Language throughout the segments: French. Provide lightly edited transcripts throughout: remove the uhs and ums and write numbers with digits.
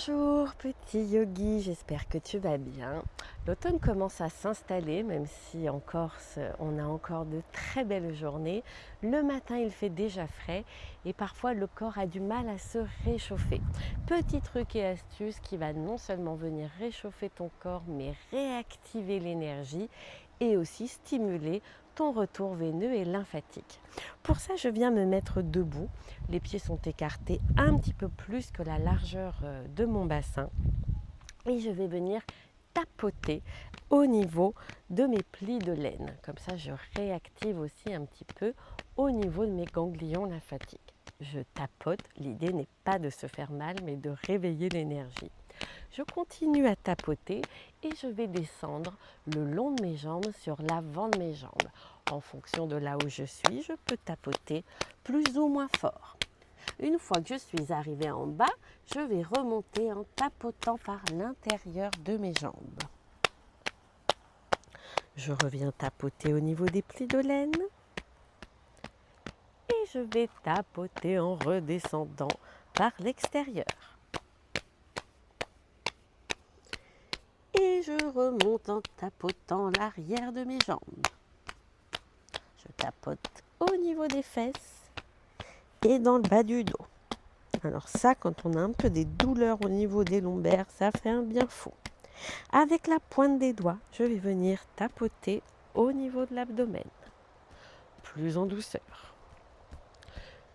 Bonjour petit yogi, j'espère que tu vas bien. L'automne commence à s'installer, même si en Corse on a encore de très belles journées. Le matin il fait déjà frais et parfois le corps a du mal à se réchauffer. Petit truc et astuce qui va non seulement venir réchauffer ton corps mais réactiver l'énergie et aussi stimuler ton retour veineux et lymphatique. Pour ça, je viens me mettre debout. Les pieds sont écartés un petit peu plus que la largeur de mon bassin. Et je vais venir tapoter au niveau de mes plis de laine. Comme ça, je réactive aussi un petit peu au niveau de mes ganglions lymphatiques. Je tapote, l'idée n'est pas de se faire mal, mais de réveiller l'énergie. Je continue à tapoter et je vais descendre le long de mes jambes sur l'avant de mes jambes. En fonction de là où je suis, je peux tapoter plus ou moins fort. Une fois que je suis arrivée en bas, je vais remonter en tapotant par l'intérieur de mes jambes. Je reviens tapoter au niveau des plis de laine. Et je vais tapoter en redescendant par l'extérieur. Et je remonte en tapotant l'arrière de mes jambes. Je tapote au niveau des fesses et dans le bas du dos. Alors ça, quand on a un peu des douleurs au niveau des lombaires, ça fait un bien fou. Avec la pointe des doigts, je vais venir tapoter au niveau de l'abdomen, plus en douceur.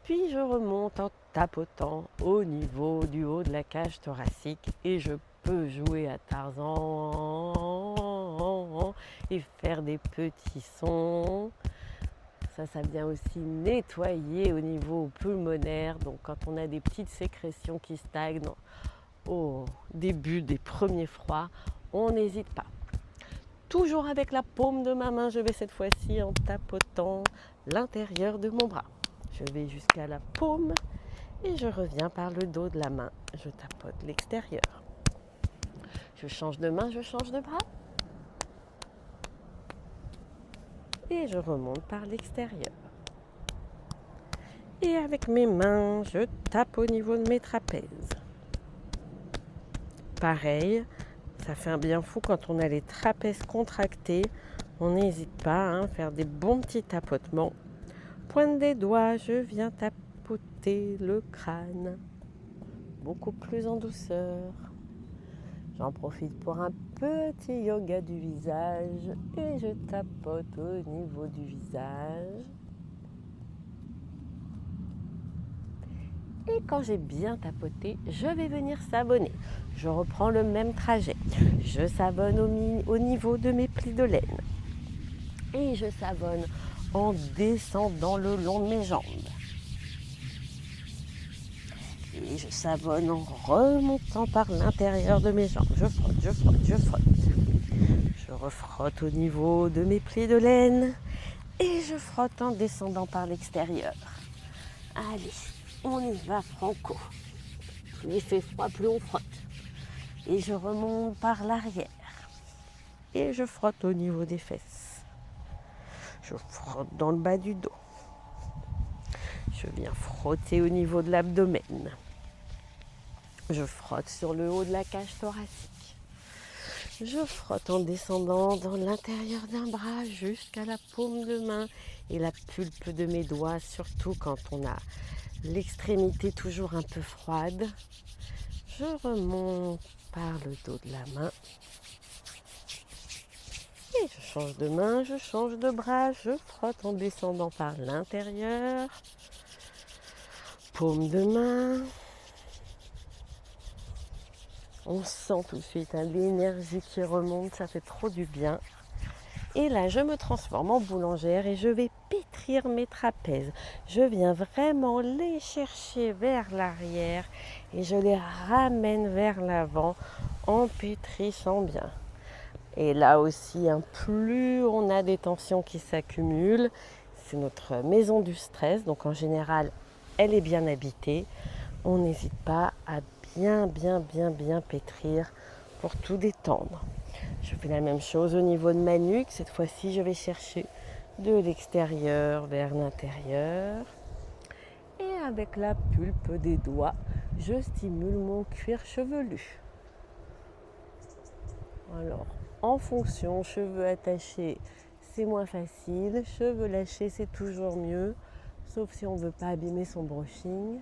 Puis je remonte en tapotant au niveau du haut de la cage thoracique et je peux jouer à Tarzan et faire des petits sons. Ça vient aussi nettoyer au niveau pulmonaire. Donc quand on a des petites sécrétions qui stagnent au début des premiers froids, on n'hésite pas. Toujours avec la paume de ma main, je vais cette fois-ci en tapotant l'intérieur de mon bras. Je vais jusqu'à la paume et je reviens par le dos de la main. Je tapote l'extérieur. Je change de main, je change de bras. Et je remonte par l'extérieur. Et avec mes mains, je tape au niveau de mes trapèzes. Pareil, ça fait un bien fou quand on a les trapèzes contractés. On n'hésite pas à faire des bons petits tapotements. Pointe des doigts, je viens tapoter le crâne. Beaucoup plus en douceur. J'en profite pour un petit yoga du visage et je tapote au niveau du visage. Et quand j'ai bien tapoté, je vais venir savonner. Je reprends le même trajet. Je savonne au niveau de mes plis de laine. Et je savonne en descendant le long de mes jambes. Et je savonne en remontant par l'intérieur de mes jambes. Je frotte, je frotte, je frotte. Je refrotte au niveau de mes plis de laine. Et je frotte en descendant par l'extérieur. Allez, on y va franco. Plus il fait froid, plus on frotte. Et je remonte par l'arrière. Et je frotte au niveau des fesses. Je frotte dans le bas du dos. Je viens frotter au niveau de l'abdomen. Je frotte sur le haut de la cage thoracique. Je frotte en descendant dans l'intérieur d'un bras jusqu'à la paume de main et la pulpe de mes doigts, surtout quand on a l'extrémité toujours un peu froide. Je remonte par le dos de la main. Et je change de main, je change de bras, je frotte en descendant par l'intérieur. Paume de main. On sent tout de suite l'énergie qui remonte, ça fait trop du bien. Et là, je me transforme en boulangère et je vais pétrir mes trapèzes. Je viens vraiment les chercher vers l'arrière et je les ramène vers l'avant en pétrissant bien. Et là aussi, plus on a des tensions qui s'accumulent, c'est notre maison du stress. Donc en général, elle est bien habitée. On n'hésite pas à bien pétrir pour tout détendre. Je fais la même chose au niveau de ma nuque. Cette fois-ci, je vais chercher de l'extérieur vers l'intérieur. Et avec la pulpe des doigts, je stimule mon cuir chevelu. Alors, en fonction, cheveux attachés, c'est moins facile. Cheveux lâchés, c'est toujours mieux, sauf si on ne veut pas abîmer son brushing.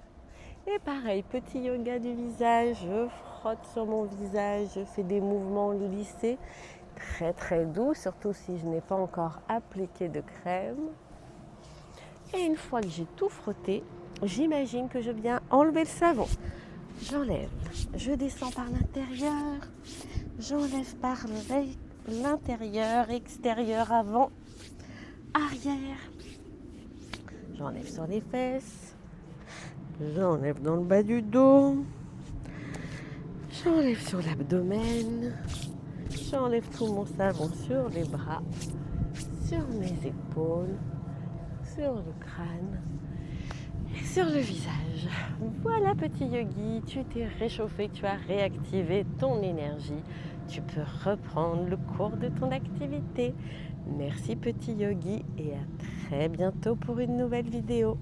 Et pareil, petit yoga du visage, je frotte sur mon visage, je fais des mouvements lissés, très très doux, surtout si je n'ai pas encore appliqué de crème. Et une fois que j'ai tout frotté, j'imagine que je viens enlever le savon. J'enlève, je descends par l'intérieur, j'enlève par l'intérieur, extérieur, avant, arrière. J'enlève sur les fesses, j'enlève dans le bas du dos, j'enlève sur l'abdomen, j'enlève tout mon savon sur les bras, sur mes épaules, sur le crâne et sur le visage. Voilà petit yogi, tu t'es réchauffé, tu as réactivé ton énergie. Tu peux reprendre le cours de ton activité. Merci petit yogi et à très bientôt pour une nouvelle vidéo.